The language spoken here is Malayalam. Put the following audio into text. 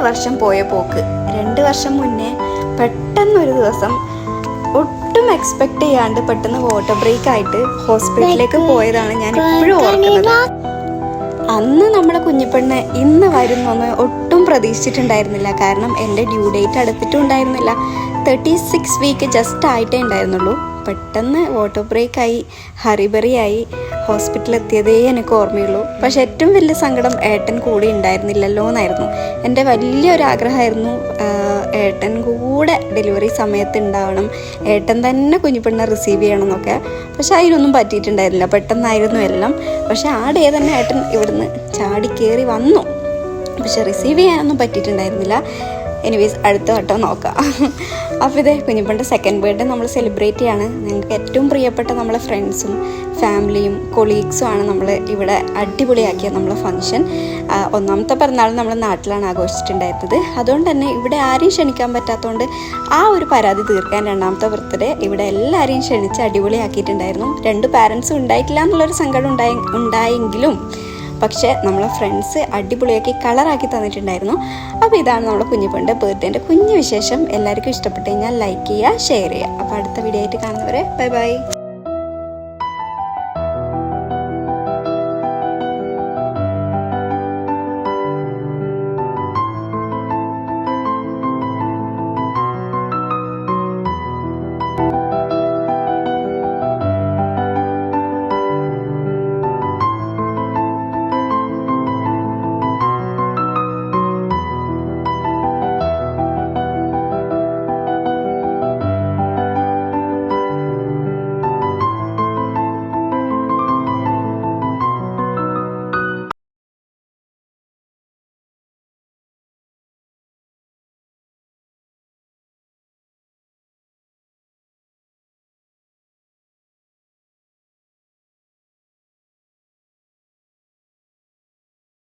വർഷം പോയ പോക്ക്. 2 വർഷം മുന്നേ പെട്ടെന്നൊരു ദിവസം ഒട്ടും എക്സ്പെക്ട് ചെയ്യാണ്ട് പെട്ടെന്ന് വാട്ടർ ബ്രേക്ക് ആയിട്ട് ഹോസ്പിറ്റലിലേക്ക് പോയതാണ് ഞാൻ ഇപ്പോഴും ഓർക്കുന്നത്. അന്ന് നമ്മളെ കുഞ്ഞിപ്പെണ്ണ് ഇന്ന് വരുന്നൊന്ന് ഒട്ടും പ്രതീക്ഷിച്ചിട്ടുണ്ടായിരുന്നില്ല. കാരണം എൻ്റെ ഡ്യൂ ഡേറ്റ് അടുത്തിട്ടും ഉണ്ടായിരുന്നില്ല. 36 വീക്ക് ജസ്റ്റ് ആയിട്ടേ ഉണ്ടായിരുന്നുള്ളൂ. പെട്ടെന്ന് വാട്ടർ ബ്രേക്കായി, ഹറിബറിയായി ഹോസ്പിറ്റലിൽ എത്തിയതേ എനിക്ക് ഓർമ്മയുള്ളൂ. പക്ഷെ ഏറ്റവും വലിയ സങ്കടം ഏട്ടൻ കൂടെ ഉണ്ടായിരുന്നില്ലല്ലോ എന്നായിരുന്നു. എൻ്റെ വലിയൊരാഗ്രഹമായിരുന്നു ഏട്ടൻ കൂടെ ഡെലിവറി സമയത്ത് ഉണ്ടാവണം, ഏട്ടൻ തന്നെ കുഞ്ഞിപ്പെണ്ണെ റിസീവ് ചെയ്യണം എന്നൊക്കെ. പക്ഷെ അതിനൊന്നും പറ്റിയിട്ടുണ്ടായിരുന്നില്ല, പെട്ടെന്നായിരുന്നു എല്ലാം. പക്ഷെ ആ ഡേ തന്നെ ഏട്ടൻ ഇവിടുന്ന് ചാടി കയറി വന്നു. പക്ഷെ റിസീവ് ചെയ്യാനൊന്നും പറ്റിയിട്ടുണ്ടായിരുന്നില്ല. എനിവേസ് അടുത്ത വട്ടം നോക്കാം. അപ്പോൾ ഇതേ കുഞ്ഞിപ്പൻ്റെ സെക്കൻഡ് ബർത്ത്ഡേ നമ്മൾ സെലിബ്രേറ്റ് ചെയ്യാണ്. ഞങ്ങൾക്ക് ഏറ്റവും പ്രിയപ്പെട്ട നമ്മളെ ഫ്രണ്ട്സും ഫാമിലിയും കൊളീഗ്സും ആണ് നമ്മൾ ഇവിടെ അടിപൊളിയാക്കിയ നമ്മളെ ഫംഗ്ഷൻ. ഒന്നാമത്തെ പിറന്നാൾ നമ്മൾ നാട്ടിലാണ് ആഘോഷിച്ചിട്ടുണ്ടായിരുന്നത്. അതുകൊണ്ട് തന്നെ ഇവിടെ ആരെയും ക്ഷണിക്കാൻ പറ്റാത്തതുകൊണ്ട് ആ ഒരു പരാതി തീർക്കാൻ രണ്ടാമത്തെ ബർത്ത്ഡേ ഇവിടെ എല്ലാവരെയും ക്ഷണിച്ച് അടിപൊളിയാക്കിയിട്ടുണ്ടായിരുന്നു. 2 പാരൻസും ഉണ്ടായിട്ടില്ല എന്നുള്ളൊരു സങ്കടം ഉണ്ടായെങ്കിലും പക്ഷേ നമ്മളെ ഫ്രണ്ട്സ് അടിപൊളിയാക്കി കളറാക്കി തന്നിട്ടുണ്ടായിരുന്നു. അപ്പോൾ ഇതാണ് നമ്മുടെ കുഞ്ഞിപ്പൻ്റെ ബർത്ത്ഡേൻ്റെ കുഞ്ഞു വിശേഷം. എല്ലാവർക്കും ഇഷ്ടപ്പെട്ട് കഴിഞ്ഞാൽ ലൈക്ക് ചെയ്യുക, ഷെയർ ചെയ്യുക. അപ്പോൾ അടുത്ത വീഡിയോ ആയിട്ട് കാണുന്നവരെ ബൈ ബൈ.